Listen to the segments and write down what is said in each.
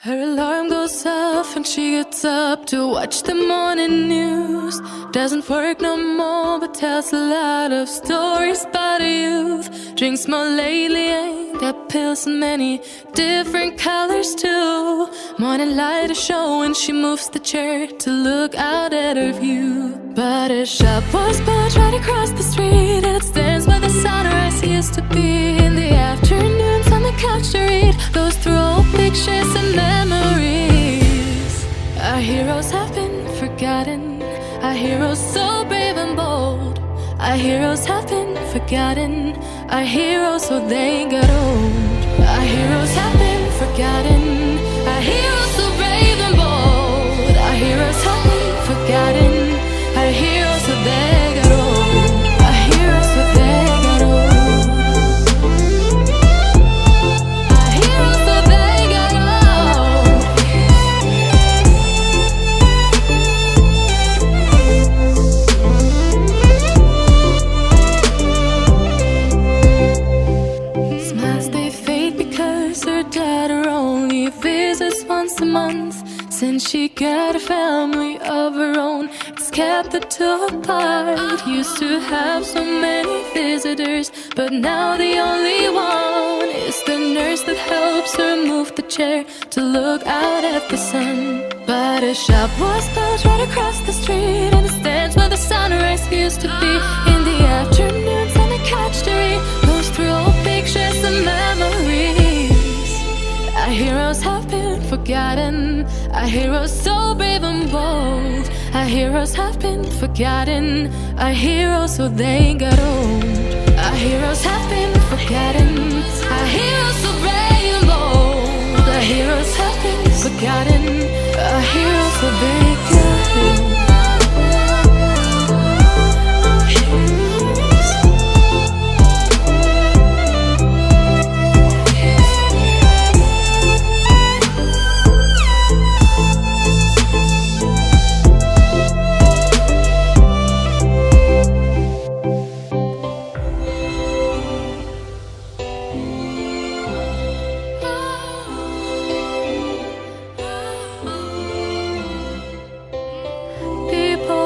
Her alarm goes off and she gets up to watch the morning news. Doesn't work no more but tells a lot of stories about her youth. Drinks more lately, ain't got pills in many different colors too. Morning light is showing, she moves the chair to look out at her view. But her shop was built right across the street, and it stands by the sunrise. Used to be in the afternoons on the couch to read, goes through old pictures and memories. Our heroes have been forgotten, our heroes so brave and bold. Our heroes have been forgotten, our heroes so they got old. Our heroes have been forgotten, our heroes so brave and bold. Our heroes have been forgotten, our heroes so they got old. Our heroes so they got old. Our heroes so they got old. Smiles they fade because her daughter only visits once a month. Since she got a family of her own, it's kept the two apart. Used to have so many visitors, but now the only one is the nurse that helps her move the chair to look out at the sun. But her shop was built right across the street, and it stands where the sunrise used to be. In the afternoons on the couch to read, goes through old pictures and memories. Our heroes have been forgotten, our heroes so brave and bold. Our heroes have been forgotten, our heroes so they got old. Our heroes have been forgotten, our heroes so brave and bold. Our heroes have been forgotten, our heroes so they got old.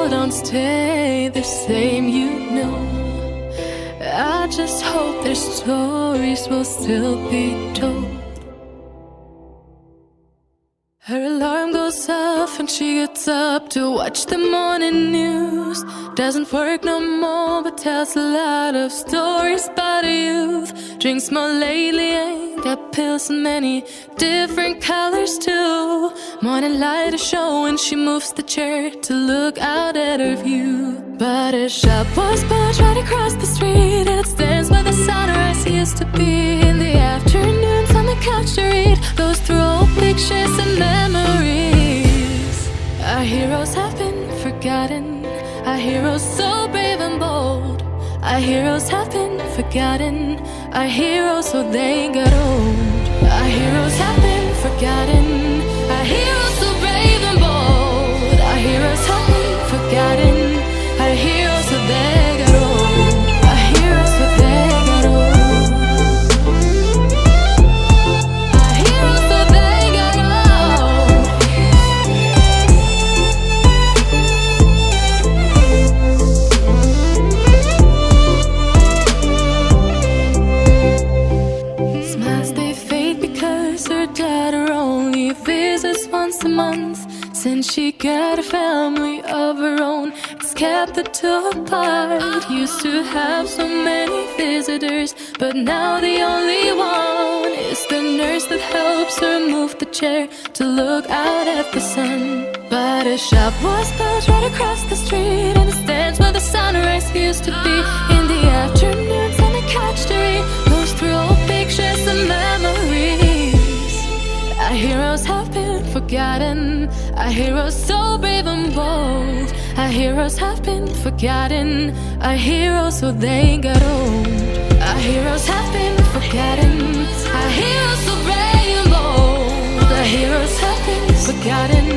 Don't stay the same, you know. I just hope their stories will still be told. Her alarm goes off and she gets up to watch the morning news. Doesn't work no more but tells a lot of stories about her youth. Drinks more lately, ain't got pills in many different colors too. Morning light is showing, she moves the chair to look out at her view. But her shop was built right across the street, and it stands by the sunrise. Used to be in the afternoons on the couch to read, goes through old pictures and memories. Our heroes have been forgotten, our heroes so brave and bold. Our heroes have been forgotten, our heroes so they got old. Our heroes have been forgotten, our heroes so brave and bold. Our heroes have been forgotten, our heroes so they got old. Our heroes so they got old. Our heroes so they got old. Smiles they fade because her daughter only visits once a month. Since she got a family of her own, it's kept the two apart. Used to have so many visitors, but now the only one is the nurse that helps her move the chair to look out at the sun. But her shop was built right across the street, and it stands where the sunrise used to be. In the afternoons on the couch to read, goes through old pictures and memories. Our heroes have been forgotten, our heroes so brave and bold. Our heroes have been forgotten, our heroes so they got old. Our heroes have been forgotten, our heroes so brave and bold. Our heroes have been forgotten,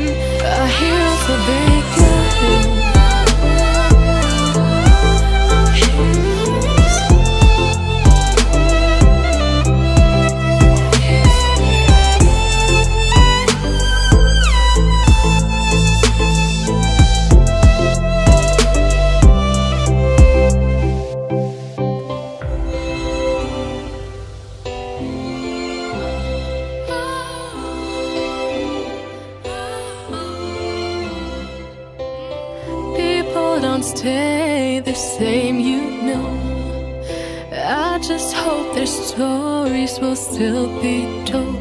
our heroes so they got old. won't stay the same, you know. I just hope their stories will still be told.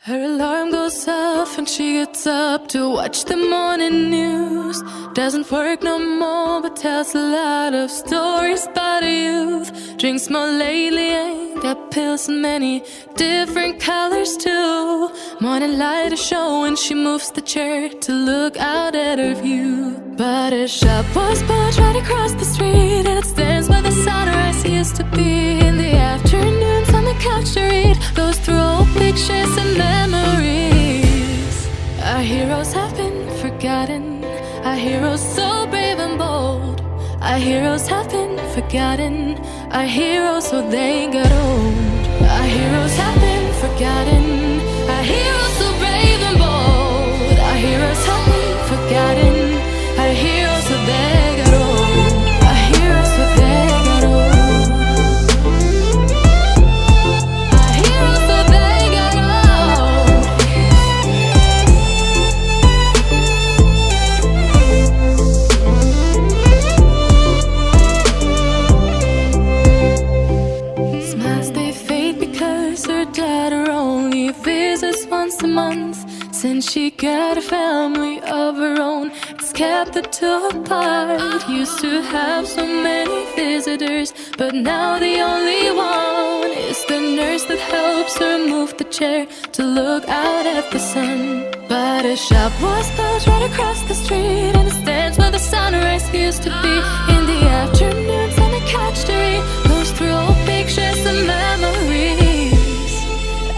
Her alarm goes off and she gets up to watch the morning news. Doesn't work no more but tells a lot of stories about her youth. Drinks more lately, ain't got pills in many different colors too. Morning light is showing, she moves the chair to look out at her view. But her shop was built right across the street, and it stands where the sunrise used to be. In the afternoons on the couch to read, goes through old pictures and memories. Our heroes have been forgotten, our heroes so brave and bold. Our heroes have been forgotten, our heroes so they got old. Our heroes have been forgotten, our heroes so brave and bold. Our heroes have been forgotten, our heroes so they got old. Our heroes so they got old. Our heroes so they got old. Smiles they fade because her daughter only visits once a month. Since she got a family of her own, it's kept the two apart. Used to have so many visitors, but now the only one is the nurse that helps her move the chair to look out at the sun. But her shop was built right across the street, and it stands where the sunrise used to be. In the afternoons on the couch to read, goes through old pictures and memories.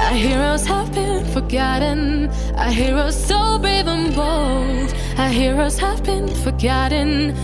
Our heroes have been forgotten, our heroes so brave and bold. Our heroes have been forgotten.